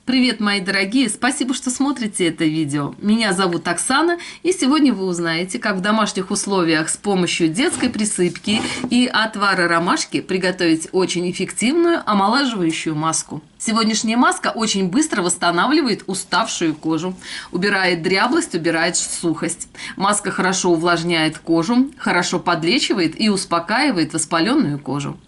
Привет, мои дорогие! Спасибо, что смотрите это видео. Меня зовут Оксана, и сегодня вы узнаете, как в домашних условиях с помощью детской присыпки и отвара ромашки приготовить очень эффективную омолаживающую маску. Сегодняшняя маска очень быстро восстанавливает уставшую кожу, убирает дряблость, убирает сухость. Маска хорошо увлажняет кожу, хорошо подлечивает и успокаивает воспаленную кожу.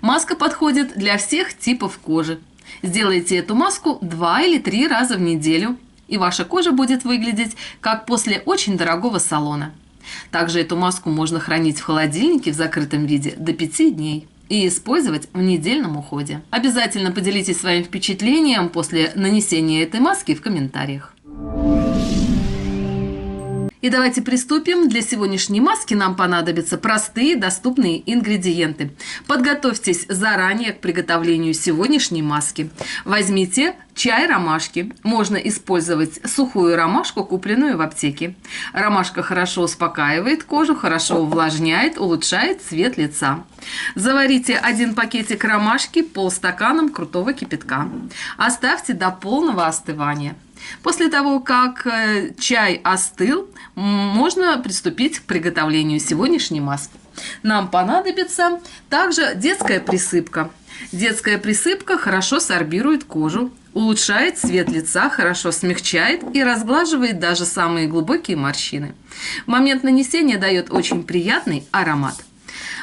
Маска подходит для всех типов кожи. Сделайте эту маску 2 или 3 раза в неделю, и ваша кожа будет выглядеть как после очень дорогого салона. Также эту маску можно хранить в холодильнике в закрытом виде до 5 дней и использовать в недельном уходе. Обязательно поделитесь своим впечатлением после нанесения этой маски в комментариях. И давайте приступим. Для сегодняшней маски нам понадобятся простые, доступные ингредиенты. Подготовьтесь заранее к приготовлению сегодняшней маски. Возьмите чай ромашки. Можно использовать сухую ромашку, купленную в аптеке. Ромашка хорошо успокаивает кожу, хорошо увлажняет, улучшает цвет лица. Заварите 1 пакетик ромашки полстаканом крутого кипятка. Оставьте до полного остывания. После того, как чай остыл, можно приступить к приготовлению сегодняшней маски. Нам понадобится также детская присыпка. Детская присыпка хорошо сорбирует кожу, улучшает цвет лица, хорошо смягчает и разглаживает даже самые глубокие морщины. В момент нанесения дает очень приятный аромат.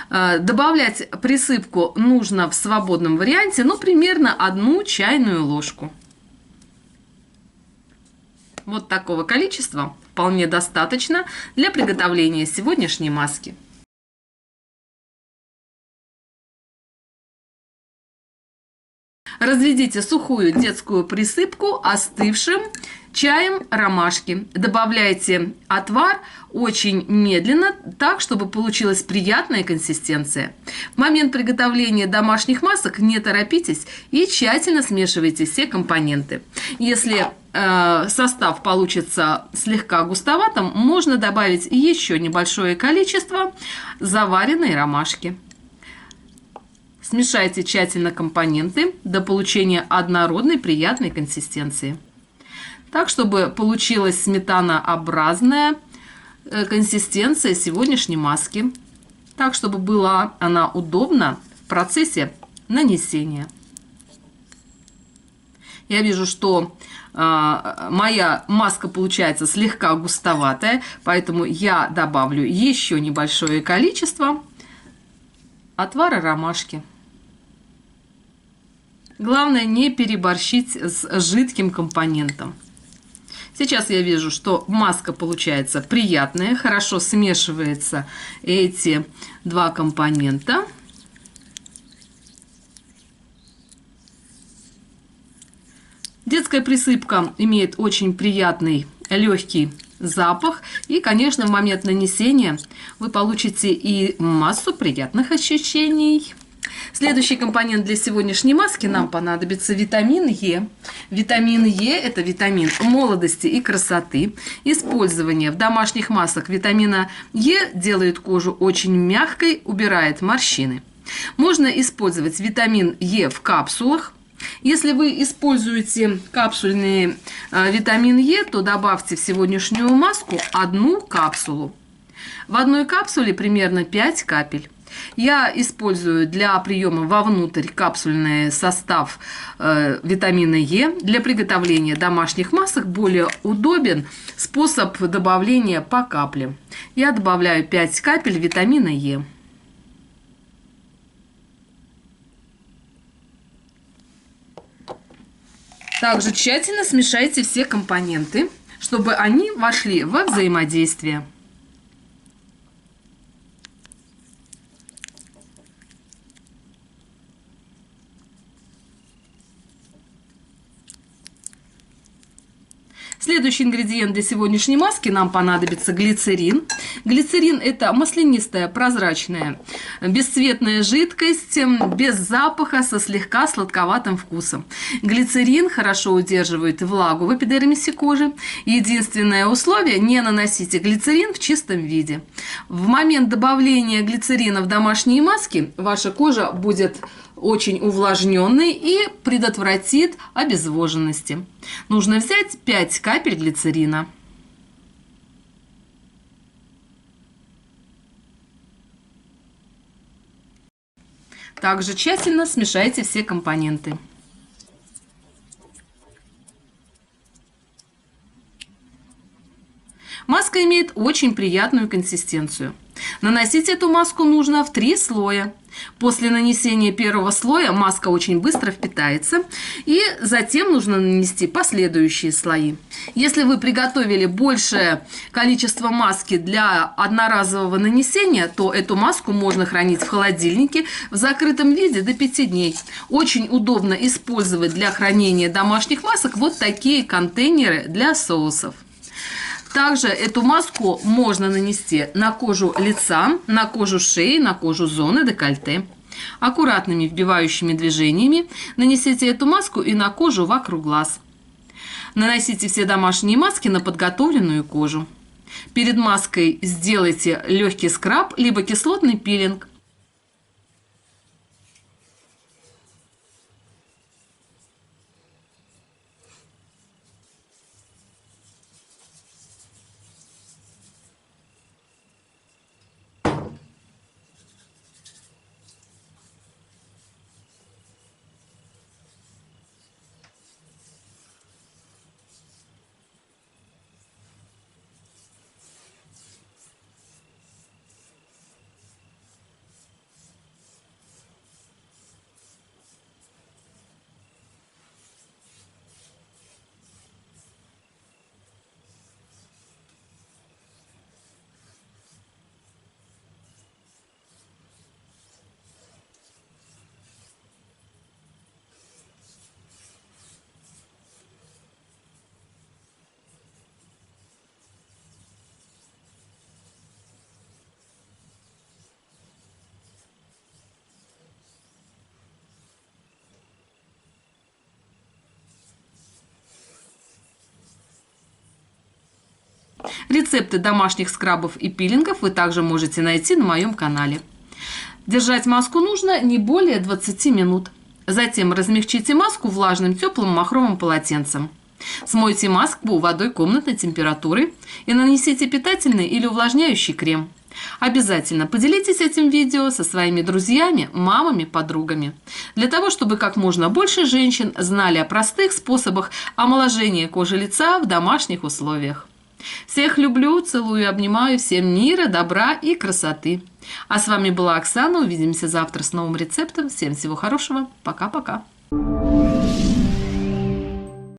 Добавлять присыпку нужно в свободном варианте, примерно 1 чайную ложку. Вот такого количества вполне достаточно для приготовления сегодняшней маски. Разведите сухую детскую присыпку остывшим чаем ромашки. Добавляйте отвар очень медленно, так, чтобы получилась приятная консистенция. В момент приготовления домашних масок не торопитесь и тщательно смешивайте все компоненты. Если состав получится слегка густоватым, можно добавить еще небольшое количество заваренной ромашки. Смешайте тщательно компоненты до получения однородной приятной консистенции. Так, чтобы получилась сметанообразная консистенция сегодняшней маски. Так, чтобы была она удобна в процессе нанесения. Я вижу, что моя маска получается слегка густоватая, поэтому я добавлю еще небольшое количество отвара ромашки. Главное не переборщить с жидким компонентом. Сейчас я вижу, что маска получается приятная, хорошо смешиваются эти 2 компонента. Детская присыпка имеет очень приятный легкий запах. И, конечно, в момент нанесения вы получите и массу приятных ощущений. Следующий компонент для сегодняшней маски нам понадобится витамин Е. Витамин Е – это витамин молодости и красоты. Использование в домашних масках витамина Е делает кожу очень мягкой, убирает морщины. Можно использовать витамин Е в капсулах. Если вы используете капсульный витамин Е, то добавьте в сегодняшнюю маску 1 капсулу. В 1 капсуле примерно 5 капель. Я использую для приема вовнутрь капсульный состав витамина Е. Для приготовления домашних масок более удобен способ добавления по капле. Я добавляю 5 капель витамина Е. Также тщательно смешайте все компоненты, чтобы они вошли во взаимодействие. Следующий ингредиент для сегодняшней маски нам понадобится глицерин. Глицерин – это маслянистая, прозрачная, бесцветная жидкость, без запаха, со слегка сладковатым вкусом. Глицерин хорошо удерживает влагу в эпидермисе кожи. Единственное условие – не наносите глицерин в чистом виде. В момент добавления глицерина в домашние маски ваша кожа будет очень увлажненный и предотвратит обезвоженности. Нужно взять 5 капель глицерина. Также тщательно смешайте все компоненты. Маска имеет очень приятную консистенцию. Наносить эту маску нужно в 3 слоя. После нанесения первого слоя маска очень быстро впитается, и затем нужно нанести последующие слои. Если вы приготовили большее количество маски для одноразового нанесения, то эту маску можно хранить в холодильнике в закрытом виде до 5 дней. Очень удобно использовать для хранения домашних масок вот такие контейнеры для соусов. Также эту маску можно нанести на кожу лица, на кожу шеи, на кожу зоны декольте. Аккуратными вбивающими движениями нанесите эту маску и на кожу вокруг глаз. Наносите все домашние маски на подготовленную кожу. Перед маской сделайте легкий скраб либо кислотный пилинг. Рецепты домашних скрабов и пилингов вы также можете найти на моем канале. Держать маску нужно не более 20 минут. Затем размягчите маску влажным теплым махровым полотенцем. Смойте маску водой комнатной температуры и нанесите питательный или увлажняющий крем. Обязательно поделитесь этим видео со своими друзьями, мамами, подругами, для того, чтобы как можно больше женщин знали о простых способах омоложения кожи лица в домашних условиях. Всех люблю, целую, обнимаю, всем мира, добра и красоты. А с вами была Оксана, увидимся завтра с новым рецептом. Всем всего хорошего, пока-пока.